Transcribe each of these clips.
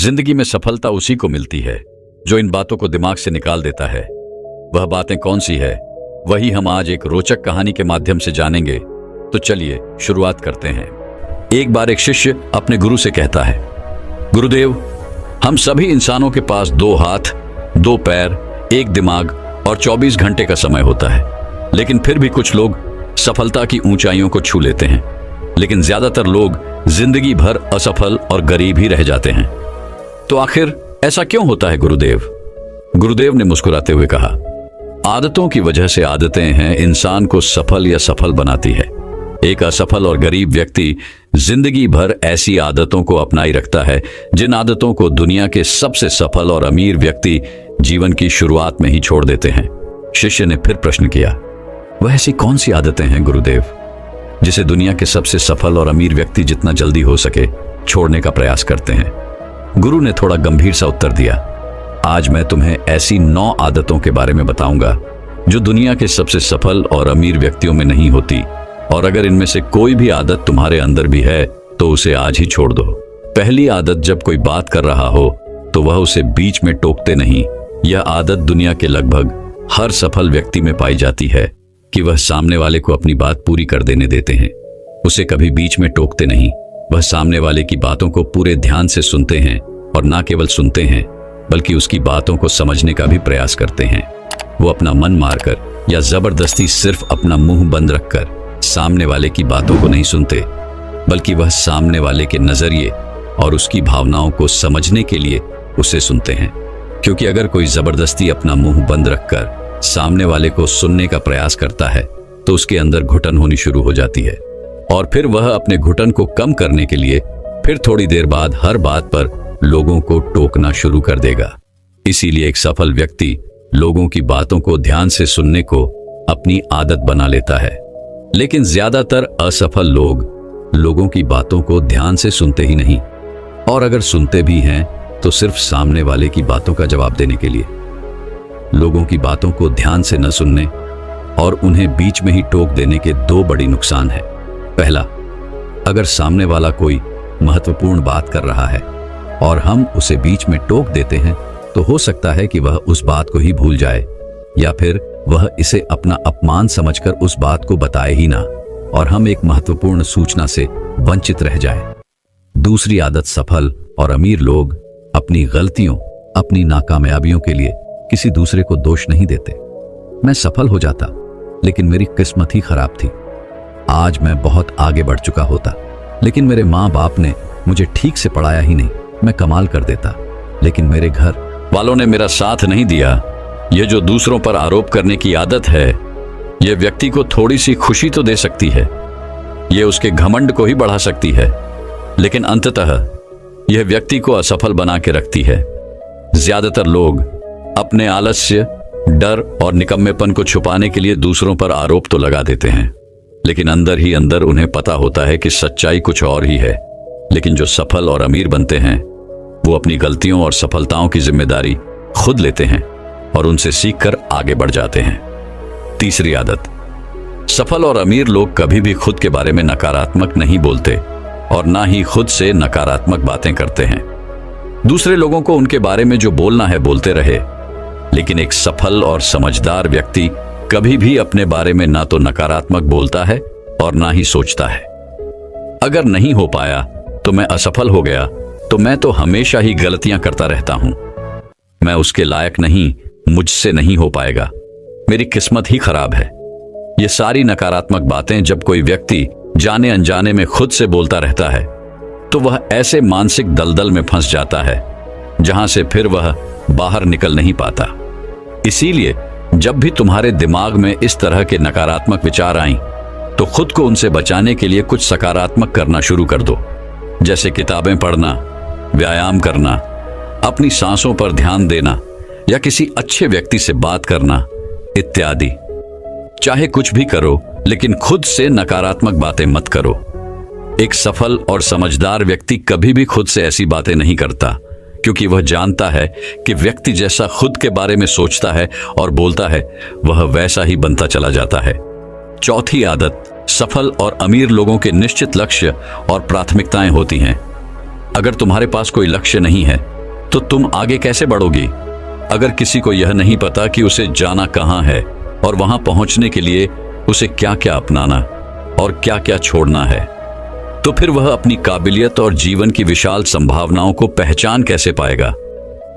जिंदगी में सफलता उसी को मिलती है जो इन बातों को दिमाग से निकाल देता है। वह बातें कौन सी है, वही हम आज एक रोचक कहानी के माध्यम से जानेंगे। तो चलिए शुरुआत करते हैं। एक बार एक शिष्य अपने गुरु से कहता है, गुरुदेव, हम सभी इंसानों के पास 2 हाथ, 2 पैर, 1 दिमाग और 24 घंटे का समय होता है, लेकिन फिर भी कुछ लोग सफलता की ऊंचाइयों को छू लेते हैं, लेकिन ज्यादातर लोग जिंदगी भर असफल और गरीब ही रह जाते हैं। तो आखिर ऐसा क्यों होता है गुरुदेव? गुरुदेव ने मुस्कुराते हुए कहा, आदतों की वजह से आदतें हैं इंसान को सफल या सफल बनाती है। एक असफल और गरीब व्यक्ति जिंदगी भर ऐसी आदतों को अपनाई रखता है जिन आदतों को दुनिया के सबसे सफल और अमीर व्यक्ति जीवन की शुरुआत में ही छोड़ देते हैं। शिष्य ने फिर प्रश्न किया, वह ऐसी कौन सी आदतें हैं गुरुदेव जिसे दुनिया के सबसे सफल और अमीर व्यक्ति जितना जल्दी हो सके छोड़ने का प्रयास करते हैं? गुरु ने थोड़ा गंभीर सा उत्तर दिया, आज मैं तुम्हें ऐसी 9 आदतों के बारे में बताऊंगा जो दुनिया के सबसे सफल और अमीर व्यक्तियों में नहीं होती, और अगर इनमें से कोई भी आदत तुम्हारे अंदर भी है तो उसे आज ही छोड़ दो। पहली आदत, जब कोई बात कर रहा हो तो वह उसे बीच में टोकते नहीं। यह आदत दुनिया के लगभग हर सफल व्यक्ति में पाई जाती है कि वह सामने वाले को अपनी बात पूरी कर देने देते हैं। उसे कभी बीच में टोकते नहीं। वह सामने वाले की बातों को पूरे ध्यान से सुनते हैं, और ना केवल सुनते हैं बल्कि उसकी बातों को समझने का भी प्रयास करते हैं। वो अपना मन मारकर या जबरदस्ती सिर्फ अपना मुंह बंद रखकर सामने वाले की बातों को नहीं सुनते, बल्कि वह सामने वाले के नजरिए और उसकी भावनाओं को समझने के लिए उसे सुनते हैं। क्योंकि अगर कोई जबरदस्ती अपना मुंह बंद रखकर सामने वाले को सुनने का प्रयास करता है तो उसके अंदर घुटन होनी शुरू हो जाती है, और फिर वह अपने घुटन को कम करने के लिए फिर थोड़ी देर बाद हर बात पर लोगों को टोकना शुरू कर देगा। इसीलिए एक सफल व्यक्ति लोगों की बातों को ध्यान से सुनने को अपनी आदत बना लेता है, लेकिन ज्यादातर असफल लोग लोगों की बातों को ध्यान से सुनते ही नहीं, और अगर सुनते भी हैं तो सिर्फ सामने वाले की बातों का जवाब देने के लिए। लोगों की बातों को ध्यान से न सुनने और उन्हें बीच में ही टोक देने के 2 बड़ी नुकसान हैं। पहला, अगर सामने वाला कोई महत्वपूर्ण बात कर रहा है और हम उसे बीच में टोक देते हैं तो हो सकता है कि वह उस बात को ही भूल जाए, या फिर वह इसे अपना अपमान समझकर उस बात को बताए ही ना, और हम एक महत्वपूर्ण सूचना से वंचित रह जाए। दूसरी आदत, सफल और अमीर लोग अपनी गलतियों, अपनी नाकामयाबियों के लिए किसी दूसरे को दोष नहीं देते। मैं सफल हो जाता लेकिन मेरी किस्मत ही खराब थी। आज मैं बहुत आगे बढ़ चुका होता, लेकिन मेरे माँ बाप ने मुझे ठीक से पढ़ाया ही नहीं। मैं कमाल कर देता, लेकिन मेरे घर वालों ने मेरा साथ नहीं दिया। यह जो दूसरों पर आरोप करने की आदत है, यह व्यक्ति को थोड़ी सी खुशी तो दे सकती है, यह उसके घमंड को ही बढ़ा सकती है, लेकिन अंततः यह व्यक्ति को असफल बना के रखती है। ज्यादातर लोग अपने आलस्य, डर और निकम्मेपन को छुपाने के लिए दूसरों पर आरोप तो लगा देते हैं, लेकिन अंदर ही अंदर उन्हें पता होता है कि सच्चाई कुछ और ही है। लेकिन जो सफल और अमीर बनते हैं वो अपनी गलतियों और सफलताओं की जिम्मेदारी खुद लेते हैं और उनसे सीखकर आगे बढ़ जाते हैं। तीसरी आदत, सफल और अमीर लोग कभी भी खुद के बारे में नकारात्मक नहीं बोलते और ना ही खुद से नकारात्मक बातें करते हैं। दूसरे लोगों को उनके बारे में जो बोलना है बोलते रहे, लेकिन एक सफल और समझदार व्यक्ति कभी भी अपने बारे में ना तो नकारात्मक बोलता है और ना ही सोचता है। अगर नहीं हो पाया तो मैं असफल हो गया, तो मैं तो हमेशा ही गलतियां करता रहता हूं, मैं उसके लायक नहीं, मुझसे नहीं हो पाएगा, मेरी किस्मत ही खराब है। ये सारी नकारात्मक बातें जब कोई व्यक्ति जाने अनजाने में खुद से बोलता रहता है तो वह ऐसे मानसिक दलदल में फंस जाता है जहां से फिर वह बाहर निकल नहीं पाता। इसीलिए जब भी तुम्हारे दिमाग में इस तरह के नकारात्मक विचार आएं तो खुद को उनसे बचाने के लिए कुछ सकारात्मक करना शुरू कर दो, जैसे किताबें पढ़ना, व्यायाम करना, अपनी सांसों पर ध्यान देना या किसी अच्छे व्यक्ति से बात करना इत्यादि। चाहे कुछ भी करो, लेकिन खुद से नकारात्मक बातें मत करो। एक सफल और समझदार व्यक्ति कभी भी खुद से ऐसी बातें नहीं करता, क्योंकि वह जानता है कि व्यक्ति जैसा खुद के बारे में सोचता है और बोलता है वह वैसा ही बनता चला जाता है। चौथी आदत, सफल और अमीर लोगों के निश्चित लक्ष्य और प्राथमिकताएं होती हैं। अगर तुम्हारे पास कोई लक्ष्य नहीं है तो तुम आगे कैसे बढ़ोगी? अगर किसी को यह नहीं पता कि उसे जाना कहाँ है और वहां पहुंचने के लिए उसे क्या क्या अपनाना और क्या क्या छोड़ना है, तो फिर वह अपनी काबिलियत और जीवन की विशाल संभावनाओं को पहचान कैसे पाएगा?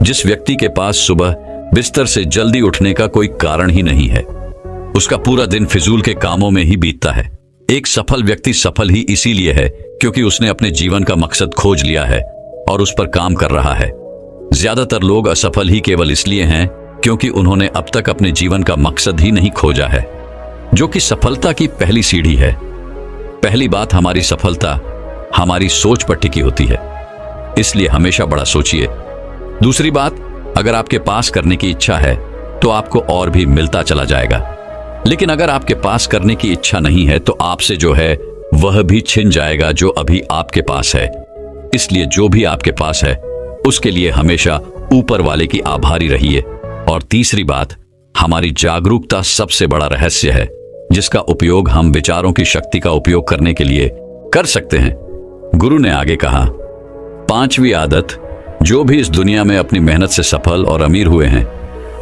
जिस व्यक्ति के पास सुबह बिस्तर से जल्दी उठने का कोई कारण ही नहीं है, उसका पूरा दिन फिजूल के कामों में ही बीतता है। एक सफल व्यक्ति सफल ही इसीलिए है क्योंकि उसने अपने जीवन का मकसद खोज लिया है और उस पर काम कर रहा है। ज्यादातर लोग असफल ही केवल इसलिए हैं क्योंकि उन्होंने अब तक अपने जीवन का मकसद ही नहीं खोजा है, जो कि सफलता की पहली सीढ़ी है। पहली बात, हमारी सफलता हमारी सोच पर टिकी होती है, इसलिए हमेशा बड़ा सोचिए। दूसरी बात, अगर आपके पास करने की इच्छा है तो आपको और भी मिलता चला जाएगा, लेकिन अगर आपके पास करने की इच्छा नहीं है तो आपसे जो है वह भी छिन जाएगा जो अभी आपके पास है। इसलिए जो भी आपके पास है उसके लिए हमेशा ऊपर वाले की आभारी रहिए। और तीसरी बात, हमारी जागरूकता सबसे बड़ा रहस्य है जिसका उपयोग हम विचारों की शक्ति का उपयोग करने के लिए कर सकते हैं। गुरु ने आगे कहा, 5वीं आदत, जो भी इस दुनिया में अपनी मेहनत से सफल और अमीर हुए हैं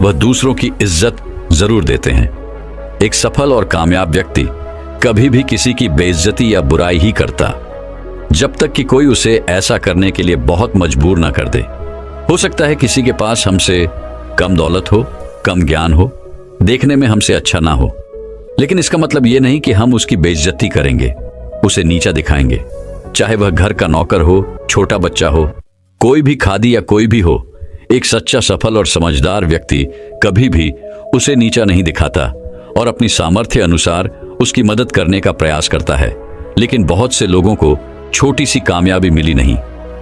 वह दूसरों की इज्जत जरूर देते हैं। एक सफल और कामयाब व्यक्ति कभी भी किसी की बेइज्जती या बुराई ही करता जब तक कि कोई उसे ऐसा करने के लिए बहुत मजबूर ना कर दे। हो सकता है किसी के पास हमसे कम दौलत हो, कम ज्ञान हो, देखने में हमसे अच्छा ना हो, लेकिन इसका मतलब यह नहीं कि हम उसकी बेइज्जती करेंगे, उसे नीचा दिखाएंगे। चाहे वह घर का नौकर हो, छोटा बच्चा हो, कोई भी खादी या कोई भी हो, एक सच्चा सफल और समझदार व्यक्ति कभी भी उसे नीचा नहीं दिखाता और अपनी सामर्थ्य अनुसार उसकी मदद करने का प्रयास करता है। लेकिन बहुत से लोगों को छोटी सी कामयाबी मिली नहीं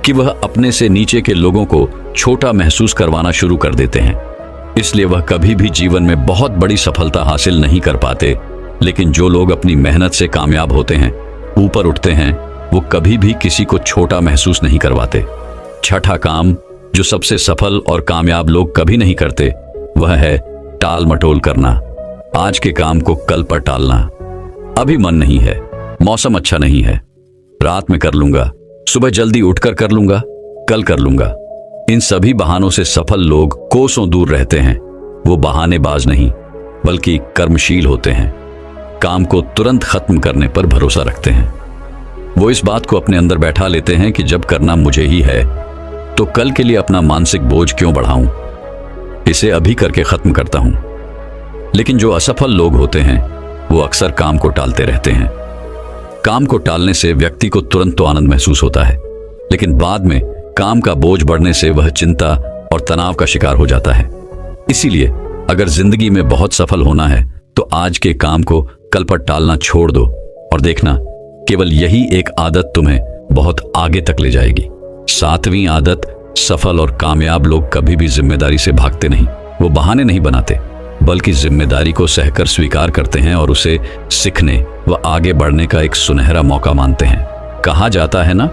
कि वह अपने से नीचे के लोगों को छोटा महसूस करवाना शुरू कर देते हैं, इसलिए वह कभी भी जीवन में बहुत बड़ी सफलता हासिल नहीं कर पाते। लेकिन जो लोग अपनी मेहनत से कामयाब होते हैं, ऊपर उठते हैं, वो कभी भी किसी को छोटा महसूस नहीं करवाते। छठा काम जो सबसे सफल और कामयाब लोग कभी नहीं करते वह है टाल मटोल करना। आज के काम को कल पर टालना। अभी मन नहीं है, मौसम अच्छा नहीं है, रात में कर लूंगा, सुबह जल्दी उठकर कर लूंगा, कल कर लूंगा। इन सभी बहानों से सफल लोग कोसों दूर रहते हैं। वो बहानेबाज नहीं बल्कि कर्मशील होते हैं। काम को तुरंत खत्म करने पर भरोसा रखते हैं। वो इस बात को अपने अंदर बैठा लेते हैं कि जब करना मुझे ही है तो कल के लिए अपना मानसिक बोझ क्यों बढ़ाऊं, इसे अभी करके खत्म करता हूं। लेकिन जो असफल लोग होते हैं वो अक्सर काम को टालते रहते हैं। काम को टालने से व्यक्ति को तुरंत तो आनंद महसूस होता है, लेकिन बाद में काम का बोझ बढ़ने से वह चिंता और तनाव का शिकार हो जाता है। इसीलिए अगर जिंदगी में बहुत सफल होना है तो आज के काम को कल पर टालना छोड़ दो और देखना केवल यही एक आदत तुम्हें बहुत आगे तक ले जाएगी। 7वीं आदत, सफल और कामयाब लोग कभी भी जिम्मेदारी से भागते नहीं। वो बहाने नहीं बनाते बल्कि जिम्मेदारी को सहकर स्वीकार करते हैं और उसे सीखने व आगे बढ़ने का एक सुनहरा मौका मानते हैं। कहा जाता है ना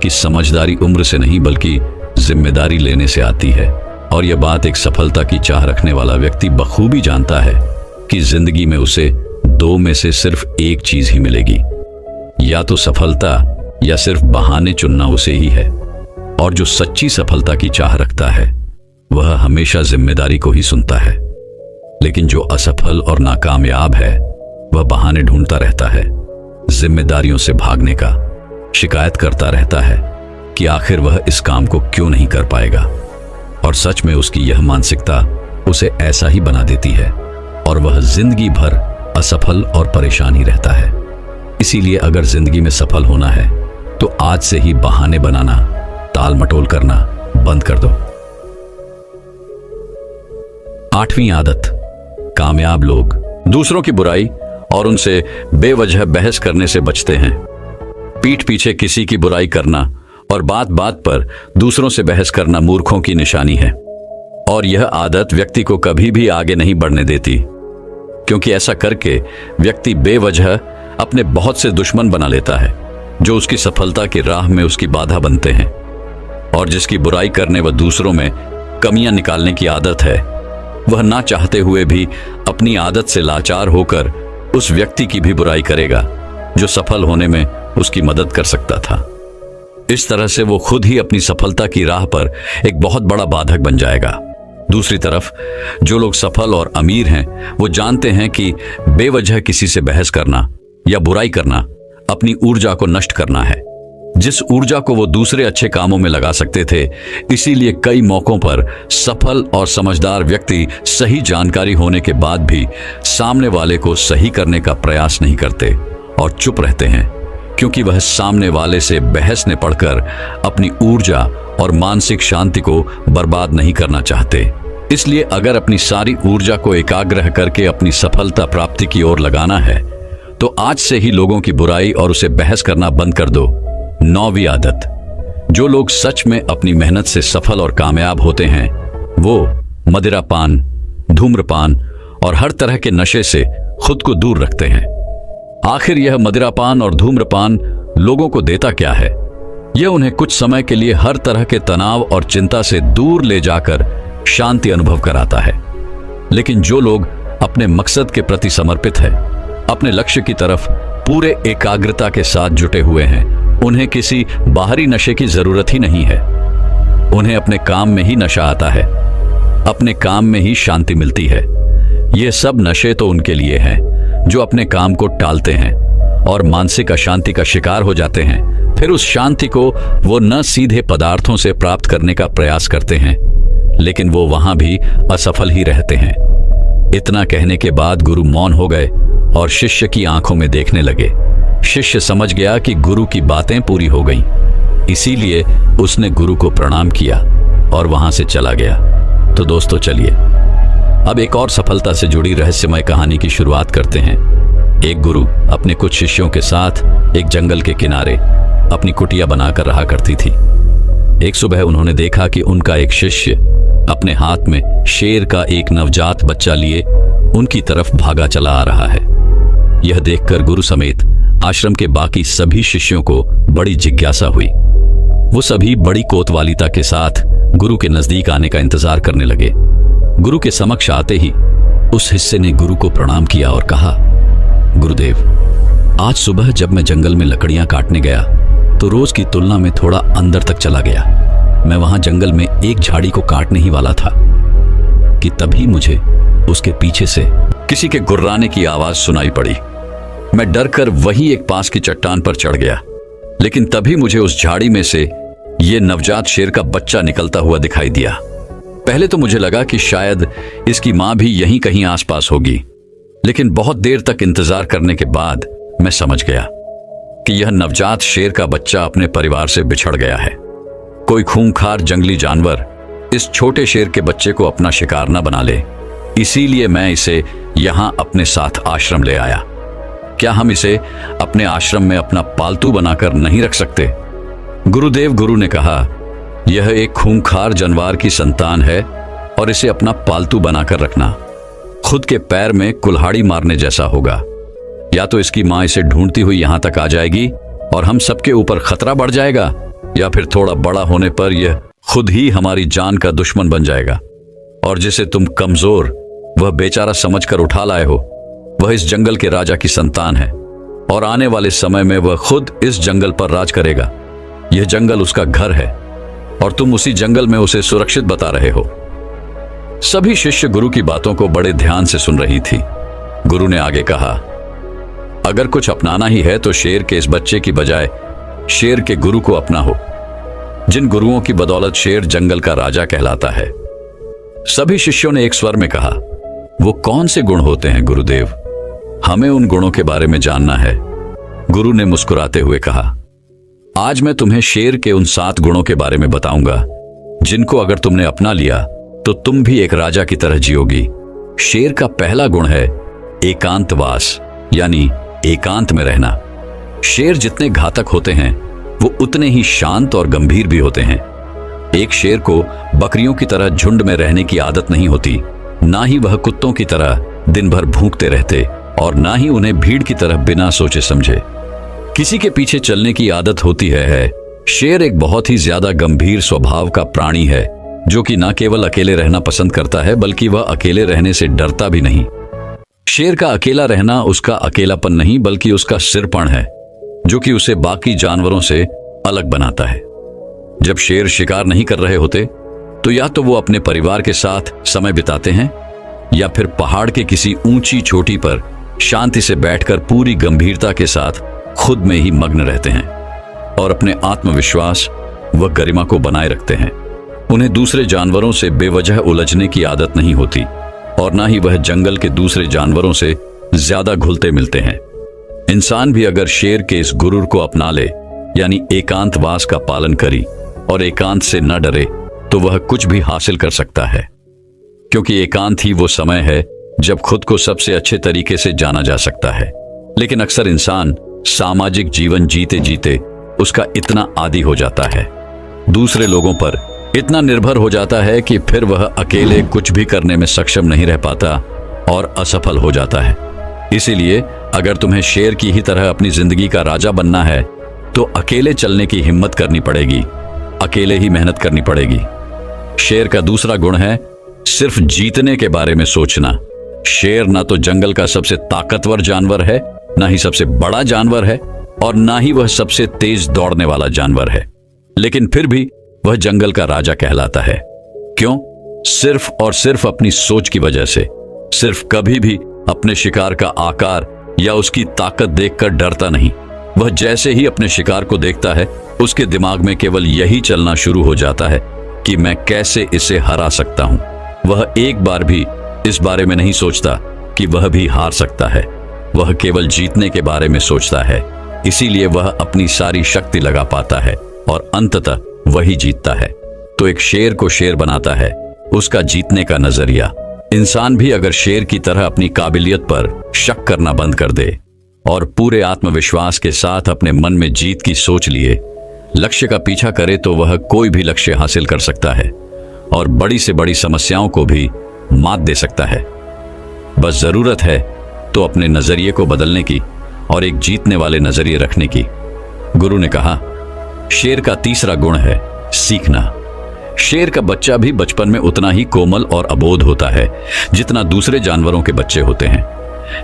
कि समझदारी उम्र से नहीं बल्कि जिम्मेदारी लेने से आती है। और यह बात एक सफलता की चाह रखने वाला व्यक्ति बखूबी जानता है कि जिंदगी में उसे 2 में से सिर्फ एक चीज ही मिलेगी, या तो सफलता या सिर्फ बहाने चुनना उसे ही है। और जो सच्ची सफलता की चाह रखता है वह हमेशा जिम्मेदारी को ही सुनता है। लेकिन जो असफल और नाकामयाब है वह बहाने ढूंढता रहता है, जिम्मेदारियों से भागने का, शिकायत करता रहता है कि आखिर वह इस काम को क्यों नहीं कर पाएगा। और सच में उसकी यह मानसिकता उसे ऐसा ही बना देती है और वह जिंदगी भर असफल और परेशान ही रहता है। इसीलिए अगर जिंदगी में सफल होना है तो आज से ही बहाने बनाना, टाल मटोल करना बंद कर दो। 8वीं आदत, कामयाब लोग दूसरों की बुराई और उनसे बेवजह बहस करने से बचते हैं। पीठ पीछे किसी की बुराई करना और बात बात पर दूसरों से बहस करना मूर्खों की निशानी है। और यह आदत व्यक्ति को कभी भी आगे नहीं बढ़ने देती, क्योंकि ऐसा करके व्यक्ति बेवजह अपने बहुत से दुश्मन बना लेता है जो उसकी सफलता की राह में उसकी बाधा बनते हैं। और जिसकी बुराई करने व दूसरों में कमियां निकालने की आदत है वह ना चाहते हुए भी अपनी आदत से लाचार होकर उस व्यक्ति की भी बुराई करेगा जो सफल होने में उसकी मदद कर सकता था। इस तरह से वो खुद ही अपनी सफलता की राह पर एक बहुत बड़ा बाधक बन जाएगा। दूसरी तरफ जो लोग सफल और अमीर हैं, वो जानते हैं कि बेवजह किसी से बहस करना या बुराई करना अपनी ऊर्जा को नष्ट करना है। जिस ऊर्जा को वो दूसरे अच्छे कामों में लगा सकते थे, इसीलिए कई मौकों पर सफल और समझदार व्यक्ति सही जानकारी होने के बाद भी सामने वाले को सही करने का प्रयास नहीं करते और चुप रहते हैं, क्योंकि वह सामने वाले से बहस ने पढ़कर अपनी ऊर्जा और मानसिक शांति को बर्बाद नहीं करना चाहते। इसलिए अगर अपनी सारी ऊर्जा को एकाग्र करके अपनी सफलता प्राप्ति की ओर लगाना है, तो आज से ही लोगों की बुराई और उसे बहस करना बंद कर दो। 9वीं आदत, जो लोग सच में अपनी मेहनत से सफल और कामयाब होते हैं, वो मदिरापान, धूम्रपान और हर तरह के नशे से खुद को दूर रखते हैं। आखिर यह मदिरापान और धूम्रपान लोगों को देता क्या है? यह उन्हें कुछ समय के लिए हर तरह के तनाव और चिंता से दूर ले जाकर शांति अनुभव कराता है। लेकिन जो लोग अपने मकसद के प्रति समर्पित है, अपने लक्ष्य की तरफ पूरे एकाग्रता के साथ जुटे हुए हैं, उन्हें किसी बाहरी नशे की जरूरत ही नहीं है। उन्हें अपने काम में ही नशा आता है, अपने काम में ही शांति मिलती है। ये सब नशे तो उनके लिए हैं जो अपने काम को टालते हैं और मानसिक अशांति का शिकार हो जाते हैं। फिर उस शांति को वो न सीधे पदार्थों से प्राप्त करने का प्रयास करते हैं, लेकिन वो वहां भी असफल ही रहते हैं। इतना कहने के बाद गुरु मौन हो गए और शिष्य की आंखों में देखने लगे। शिष्य समझ गया कि गुरु की बातें पूरी हो गईं, इसीलिए उसने गुरु को प्रणाम किया और वहां से चला गया। तो दोस्तों चलिए अब एक और सफलता से जुड़ी रहस्यमय कहानी की शुरुआत करते हैं। एक गुरु अपने कुछ शिष्यों के साथ एक जंगल के किनारे अपनी कुटिया बनाकर रहा करती थी। एक सुबह उन्होंने देखा कि उनका एक शिष्य अपने हाथ में शेर का एक नवजात बच्चा लिए उनकी तरफ भागा चला आ रहा है। यह देखकर गुरु समेत आश्रम के बाकी सभी शिष्यों को बड़ी जिज्ञासा हुई। वो सभी बड़ी कोतवालिता के साथ गुरु के नजदीक आने का इंतजार करने लगे। गुरु के समक्ष आते ही उस हिस्से ने गुरु को प्रणाम किया और कहा, गुरुदेव, आज सुबह जब मैं जंगल में लकड़ियां काटने गया तो रोज की तुलना में थोड़ा अंदर तक चला गया। मैं वहां जंगल में एक झाड़ी को काटने ही वाला था कि तभी मुझे उसके पीछे से किसी के गुर्राने की आवाज सुनाई पड़ी। मैं डरकर वहीं एक पास की चट्टान पर चढ़ गया, लेकिन तभी मुझे उस झाड़ी में से ये नवजात शेर का बच्चा निकलता हुआ दिखाई दिया। पहले तो मुझे लगा कि शायद इसकी मां भी यहीं कहीं आसपास होगी, लेकिन बहुत देर तक इंतजार करने के बाद मैं समझ गया कि यह नवजात शेर का बच्चा अपने परिवार से बिछड़ गया है। कोई खूंखार जंगली जानवर इस छोटे शेर के बच्चे को अपना शिकार न बना ले, इसीलिए मैं इसे यहां अपने साथ आश्रम ले आया। क्या हम इसे अपने आश्रम में अपना पालतू बनाकर नहीं रख सकते? गुरुदेव, गुरु ने कहा, यह एक खूंखार जानवर की संतान है और इसे अपना पालतू बनाकर रखना खुद के पैर में कुल्हाड़ी मारने जैसा होगा। या तो इसकी मां इसे ढूंढती हुई यहां तक आ जाएगी और हम सबके ऊपर खतरा बढ़ जाएगा, या फिर थोड़ा बड़ा होने पर यह खुद ही हमारी जान का दुश्मन बन जाएगा। और जिसे तुम कमजोर वह बेचारा समझकर उठा लाए हो, वह इस जंगल के राजा की संतान है और आने वाले समय में वह खुद इस जंगल पर राज करेगा। यह जंगल उसका घर है और तुम उसी जंगल में उसे सुरक्षित बता रहे हो। सभी शिष्य गुरु की बातों को बड़े ध्यान से सुन रही थी। गुरु ने आगे कहा, अगर कुछ अपनाना ही है तो शेर के इस बच्चे की बजाय शेर के गुरु को अपना हो, जिन गुरुओं की बदौलत शेर जंगल का राजा कहलाता है। सभी शिष्यों ने एक स्वर में कहा, वो कौन से गुण होते हैं गुरुदेव? हमें उन गुणों के बारे में जानना है। गुरु ने मुस्कुराते हुए कहा, आज मैं तुम्हें शेर के उन 7 गुणों के बारे में बताऊंगा, जिनको अगर तुमने अपना लिया तो तुम भी एक राजा की तरह जियोगी। शेर का पहला गुण है एकांतवास, यानी एकांत में रहना। शेर जितने घातक होते हैं वो उतने ही शांत और गंभीर भी होते हैं। एक शेर को बकरियों की तरह झुंड में रहने की आदत नहीं होती, ना ही वह कुत्तों की तरह दिन भर भूखते रहते और ना ही उन्हें भीड़ की तरह बिना सोचे समझे किसी के पीछे चलने की आदत होती है। शेर एक बहुत ही ज्यादा गंभीर स्वभाव का प्राणी है, जो कि न केवल अकेले रहना पसंद करता है बल्कि वह अकेले रहने से डरता भी नहीं। शेर का अकेला रहना उसका अकेलापन नहीं बल्कि उसका सिरपण है, जो कि उसे बाकी जानवरों से अलग बनाता है। जब शेर शिकार नहीं कर रहे होते तो या तो वो अपने परिवार के साथ समय बिताते हैं या फिर पहाड़ के किसी ऊंची चोटी पर शांति से बैठकर पूरी गंभीरता के साथ खुद में ही मग्न रहते हैं और अपने आत्मविश्वास व गरिमा को बनाए रखते हैं। उन्हें दूसरे जानवरों से बेवजह उलझने की आदत नहीं होती और ना ही वह जंगल के दूसरे जानवरों से ज्यादा घुलते मिलते हैं। इंसान भी अगर शेर के इस गुरूर को अपना ले, यानी एकांतवास का पालन करी और एकांत से न डरे, तो वह कुछ भी हासिल कर सकता है, क्योंकि एकांत ही वो समय है जब खुद को सबसे अच्छे तरीके से जाना जा सकता है। लेकिन अक्सर इंसान सामाजिक जीवन जीते जीते उसका इतना आदी हो जाता है, दूसरे लोगों पर इतना निर्भर हो जाता है कि फिर वह अकेले कुछ भी करने में सक्षम नहीं रह पाता और असफल हो जाता है। इसीलिए अगर तुम्हें शेर की ही तरह अपनी जिंदगी का राजा बनना है तो अकेले चलने की हिम्मत करनी पड़ेगी, अकेले ही मेहनत करनी पड़ेगी। शेर का दूसरा गुण है सिर्फ जीतने के बारे में सोचना। शेर ना तो जंगल का सबसे ताकतवर जानवर है, ना ही सबसे बड़ा जानवर है और ना ही वह सबसे तेज दौड़ने वाला जानवर है, लेकिन फिर भी वह जंगल का राजा कहलाता है। क्यों? सिर्फ और सिर्फ अपनी सोच की वजह से। सिर्फ कभी भी अपने शिकार का आकार या उसकी ताकत देखकर डरता नहीं। वह जैसे ही अपने शिकार को देखता है उसके दिमाग में केवल यही चलना शुरू हो जाता है कि मैं कैसे इसे हरा सकता हूं। वह एक बार भी इस बारे में नहीं सोचता कि वह भी हार सकता है। वह केवल जीतने के बारे में सोचता है। इसीलिए वह अपनी सारी शक्ति लगा पाता है और अंततः वही जीतता है। तो एक शेर को शेर बनाता है उसका जीतने का नजरिया। इंसान भी अगर शेर की तरह अपनी काबिलियत पर शक करना बंद कर दे और पूरे आत्मविश्वास के साथ अपने मन में जीत की सोच लिए लक्ष्य का पीछा करे तो वह कोई भी लक्ष्य हासिल कर सकता है और बड़ी से बड़ी समस्याओं को भी मात दे सकता है। बस जरूरत है तो अपने नजरिए को बदलने की और एक जीतने वाले नजरिए रखने की। गुरु ने कहा, शेर का तीसरा गुण है सीखना। शेर का बच्चा भी बचपन में उतना ही कोमल और अबोध होता है जितना दूसरे जानवरों के बच्चे होते हैं,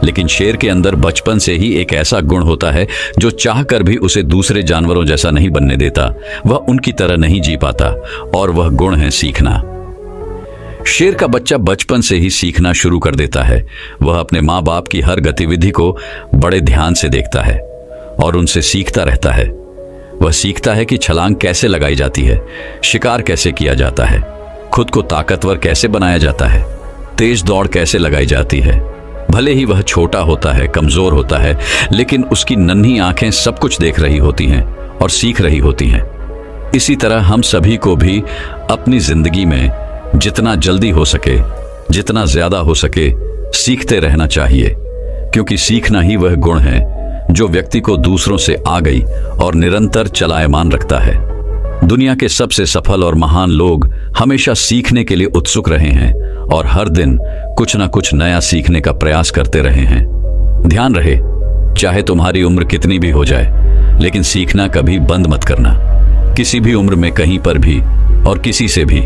लेकिन शेर के अंदर बचपन से ही एक ऐसा गुण होता है जो चाहकर भी उसे दूसरे जानवरों जैसा नहीं बनने देता। वह उनकी तरह नहीं जी पाता और वह गुण है सीखना। शेर का बच्चा बचपन से ही सीखना शुरू कर देता है। वह अपने माँ बाप की हर गतिविधि को बड़े ध्यान से देखता है और उनसे सीखता रहता है। वह सीखता है कि छलांग कैसे लगाई जाती है, शिकार कैसे किया जाता है, खुद को ताकतवर कैसे बनाया जाता है, तेज दौड़ कैसे लगाई जाती है। भले ही वह छोटा होता है, कमजोर होता है, लेकिन उसकी नन्ही आंखें सब कुछ देख रही होती हैं और सीख रही होती हैं। इसी तरह हम सभी को भी अपनी जिंदगी में जितना जल्दी हो सके, जितना ज्यादा हो सके, सीखते रहना चाहिए, क्योंकि सीखना ही वह गुण है जो व्यक्ति को दूसरों से आगे और निरंतर चलायमान रखता है। दुनिया के सबसे सफल और महान लोग हमेशा सीखने के लिए उत्सुक रहे हैं और हर दिन कुछ ना कुछ नया सीखने का प्रयास करते रहे हैं। ध्यान रहे, चाहे तुम्हारी उम्र कितनी भी हो जाए, लेकिन सीखना कभी बंद मत करना। किसी भी उम्र में, कहीं पर भी और किसी से भी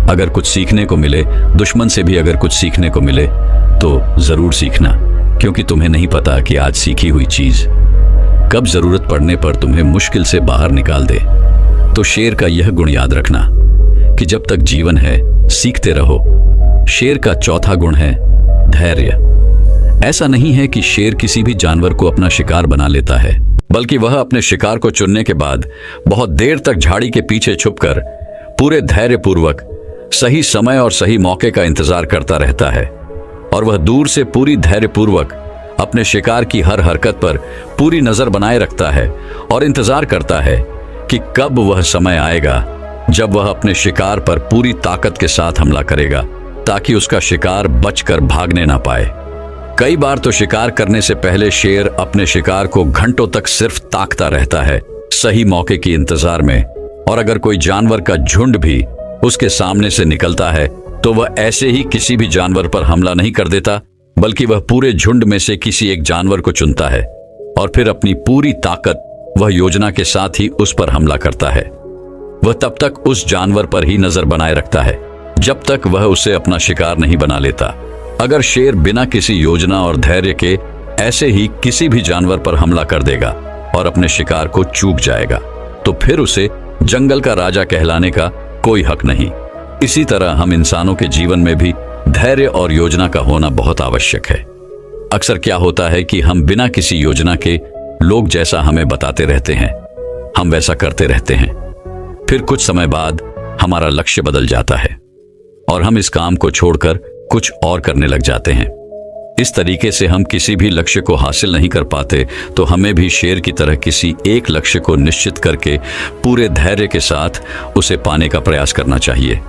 अगर कुछ सीखने को मिले, दुश्मन से भी अगर कुछ सीखने को मिले, तो जरूर सीखना, क्योंकि तुम्हें नहीं पता कि आज सीखी हुई चीज कब जरूरत पड़ने पर तुम्हें मुश्किल से बाहर निकाल दे। तो शेर का यह गुण याद रखना कि जब तक जीवन है सीखते रहो। शेर का चौथा गुण है धैर्य। ऐसा नहीं है कि शेर किसी भी जानवर को अपना शिकार बना लेता है, बल्कि वह अपने शिकार को चुनने के बाद बहुत देर तक झाड़ी के पीछे छुपकर पूरे धैर्यपूर्वक सही समय और सही मौके का इंतजार करता रहता है। और वह दूर से पूरी धैर्यपूर्वक अपने शिकार की हर हरकत पर पूरी नजर बनाए रखता है और इंतजार करता है कि कब वह समय आएगा जब वह अपने शिकार पर पूरी ताकत के साथ हमला करेगा, ताकि उसका शिकार बचकर भागने ना पाए। कई बार तो शिकार करने से पहले शेर अपने शिकार को घंटों तक सिर्फ ताकता रहता है, सही मौके की इंतजार में। और अगर कोई जानवर का झुंड भी उसके सामने से निकलता है तो वह ऐसे ही किसी भी जानवर पर हमला नहीं कर देता, बल्कि वह पूरे झुंड में से किसी एक जानवर को चुनता है और फिर अपनी पूरी ताकत वह योजना के साथ ही उस पर हमला करता है। वह तब तक उस जानवर पर ही नजर बनाए रखता है जब तक वह उसे अपना शिकार नहीं बना लेता। अगर शेर बिना किसी योजना और धैर्य के ऐसे ही किसी भी जानवर पर हमला कर देगा और अपने शिकार को चूक जाएगा, तो फिर उसे जंगल का राजा कहलाने का कोई हक नहीं। इसी तरह हम इंसानों के जीवन में भी धैर्य और योजना का होना बहुत आवश्यक है। अक्सर क्या होता है कि हम बिना किसी योजना के लोग जैसा हमें बताते रहते हैं, हम वैसा करते रहते हैं। फिर कुछ समय बाद हमारा लक्ष्य बदल जाता है और हम इस काम को छोड़कर कुछ और करने लग जाते हैं। इस तरीके से हम किसी भी लक्ष्य को हासिल नहीं कर पाते। तो हमें भी शेर की तरह किसी एक लक्ष्य को निश्चित करके पूरे धैर्य के साथ उसे पाने का प्रयास करना चाहिए।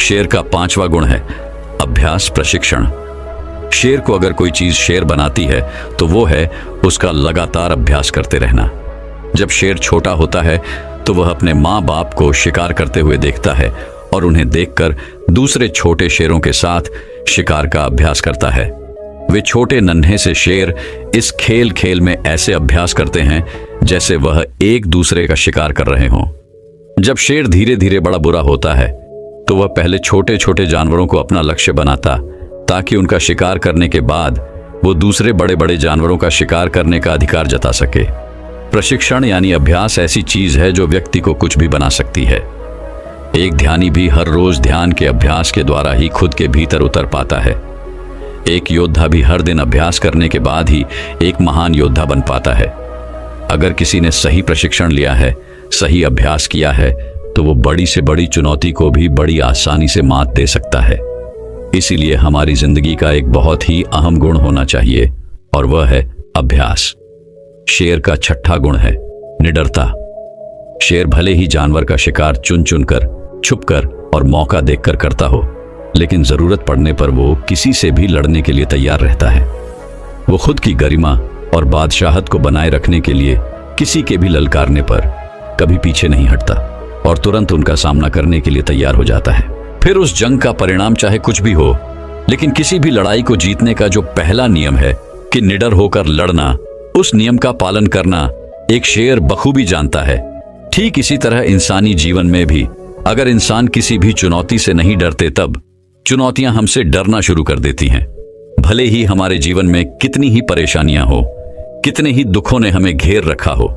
शेर का 5वां गुण है अभ्यास प्रशिक्षण। शेर को अगर कोई चीज शेर बनाती है तो वो है उसका लगातार अभ्यास करते रहना। जब शेर छोटा होता है तो वह अपने माँ बाप को शिकार करते हुए देखता है और उन्हें देखकर दूसरे छोटे शेरों के साथ शिकार का अभ्यास करता है। वे छोटे नन्हे से शेर इस खेल खेल में ऐसे अभ्यास करते हैं जैसे वह एक दूसरे का शिकार कर रहे हों। जब शेर धीरे धीरे बड़ा बुरा होता है तो वह पहले छोटे छोटे जानवरों को अपना लक्ष्य बनाता ताकि उनका शिकार करने के बाद वो दूसरे बड़े बड़े जानवरों का शिकार करने का अधिकार जता सके। प्रशिक्षण यानी अभ्यास ऐसी चीज है जो व्यक्ति को कुछ भी बना सकती है। एक ध्यानी भी हर रोज ध्यान के अभ्यास के द्वारा ही खुद के भीतर उतर पाता है। एक योद्धा भी हर दिन अभ्यास करने के बाद ही एक महान योद्धा बन पाता है। अगर किसी ने सही प्रशिक्षण लिया है, सही अभ्यास किया है, तो वो बड़ी से बड़ी चुनौती को भी बड़ी आसानी से मात दे सकता है। इसीलिए हमारी जिंदगी का एक बहुत ही अहम गुण होना चाहिए और वह है अभ्यास। शेर का 6वां गुण है निडरता। शेर भले ही जानवर का शिकार चुन चुनकर, छुपकर और मौका देखकर करता हो, लेकिन जरूरत पड़ने पर वो किसी से भी लड़ने के लिए तैयार रहता है। वो खुद की गरिमा और बादशाहत को बनाए रखने के लिए किसी के भी ललकारने पर कभी पीछे नहीं हटता और तुरंत उनका सामना करने के लिए तैयार हो जाता है। फिर उस जंग का परिणाम चाहे कुछ भी हो, लेकिन किसी भी लड़ाई को जीतने का जो पहला नियम है कि निडर होकर लड़ना, उस नियम का पालन करना एक शेर बखूबी जानता है। ठीक इसी तरह इंसानी जीवन में भी अगर इंसान किसी भी चुनौती से नहीं डरते, तब चुनौतियां हमसे डरना शुरू कर देती हैं। भले ही हमारे जीवन में कितनी ही परेशानियां हो, कितने ही दुखों ने हमें घेर रखा हो,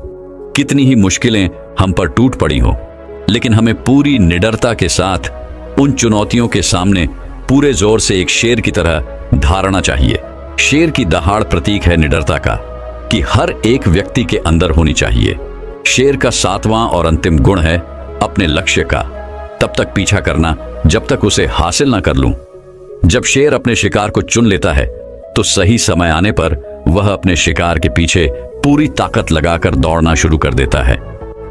कितनी ही मुश्किलें हम पर टूट पड़ी हो, लेकिन हमें पूरी निडरता के साथ उन चुनौतियों के सामने पूरे जोर से एक शेर की तरह धारना चाहिए। शेर की दहाड़ प्रतीक है निडरता का, कि हर एक व्यक्ति के अंदर होनी चाहिए। शेर का 7वां और अंतिम गुण है अपने लक्ष्य का तब तक पीछा करना जब तक उसे हासिल ना कर लूं। जब शेर अपने शिकार को चुन लेता है तो सही समय आने पर वह अपने शिकार के पीछे पूरी ताकत लगाकर दौड़ना शुरू कर देता है।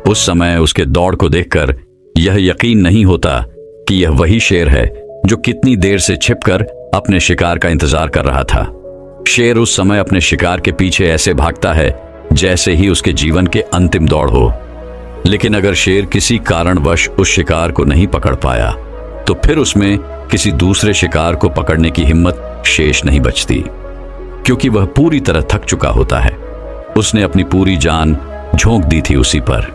उस समय उसके दौड़ को देखकर यह यकीन नहीं होता कि यह वही शेर है जो कितनी देर से छिपकर अपने शिकार का इंतजार कर रहा था। शेर उस समय अपने शिकार के पीछे ऐसे भागता है जैसे ही उसके जीवन के अंतिम दौड़ हो। लेकिन अगर शेर किसी कारणवश उस शिकार को नहीं पकड़ पाया तो फिर उसमें किसी दूसरे शिकार को पकड़ने की हिम्मत शेष नहीं बचती, क्योंकि वह पूरी तरह थक चुका होता है। उसने अपनी पूरी जान झोंक दी थी उसी पर।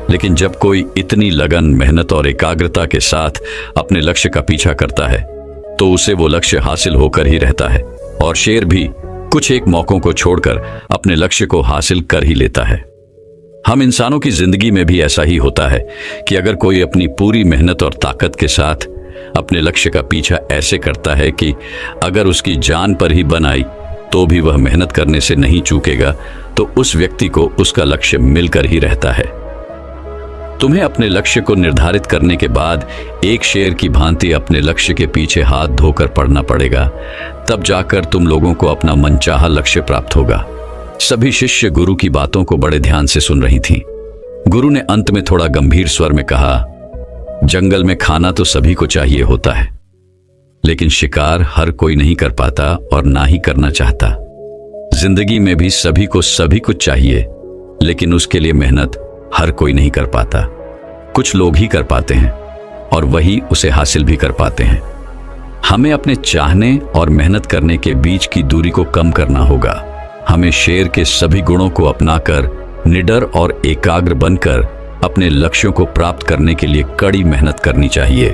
लेकिन जब कोई इतनी लगन, मेहनत और एकाग्रता के साथ अपने लक्ष्य का पीछा करता है तो उसे वो लक्ष्य हासिल होकर ही रहता है। और शेर भी कुछ एक मौकों को छोड़कर अपने लक्ष्य को हासिल कर ही लेता है। हम इंसानों की जिंदगी में भी ऐसा ही होता है कि अगर कोई अपनी पूरी मेहनत और ताकत के साथ अपने लक्ष्य का पीछा ऐसे करता है कि अगर उसकी जान पर ही बन आई तो भी वह मेहनत करने से नहीं चूकेगा, तो उस व्यक्ति को उसका लक्ष्य मिलकर ही रहता है। तुम्हें अपने लक्ष्य को निर्धारित करने के बाद एक शेर की भांति अपने लक्ष्य के पीछे हाथ धोकर पड़ना पड़ेगा, तब जाकर तुम लोगों को अपना मनचाहा लक्ष्य प्राप्त होगा। सभी शिष्य गुरु की बातों को बड़े ध्यान से सुन रही थीं। गुरु ने अंत में थोड़ा गंभीर स्वर में कहा, जंगल में खाना तो सभी को चाहिए होता है, लेकिन शिकार हर कोई नहीं कर पाता और ना ही करना चाहता। जिंदगी में भी सभी को सभी कुछ चाहिए, लेकिन उसके लिए मेहनत हर कोई नहीं कर पाता। कुछ लोग ही कर पाते हैं और वही उसे हासिल भी कर पाते हैं। हमें अपने चाहने और मेहनत करने के बीच की दूरी को कम करना होगा। हमें शेर के सभी गुणों को अपनाकर निडर और एकाग्र बनकर अपने लक्ष्यों को प्राप्त करने के लिए कड़ी मेहनत करनी चाहिए।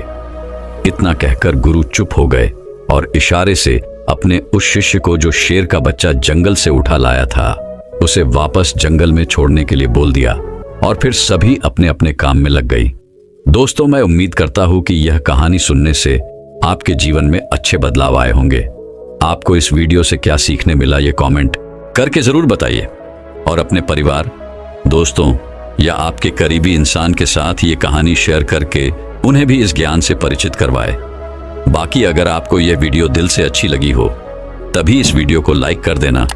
इतना कहकर गुरु चुप हो गए और इशारे से अपने उस शिष्य को जो शेर का बच्चा जंगल से उठा लाया था, उसे वापस जंगल में छोड़ने के लिए बोल दिया। और फिर सभी अपने अपने काम में लग गई। दोस्तों, मैं उम्मीद करता हूं कि यह कहानी सुनने से आपके जीवन में अच्छे बदलाव आए होंगे। आपको इस वीडियो से क्या सीखने मिला, ये कमेंट करके जरूर बताइए और अपने परिवार, दोस्तों या आपके करीबी इंसान के साथ ये कहानी शेयर करके उन्हें भी इस ज्ञान से परिचित करवाए। बाकी अगर आपको यह वीडियो दिल से अच्छी लगी हो तभी इस वीडियो को लाइक कर देना,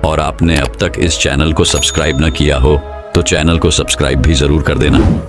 और आपने अब तक इस चैनल को सब्सक्राइब न किया हो तो चैनल को सब्सक्राइब भी जरूर कर देना।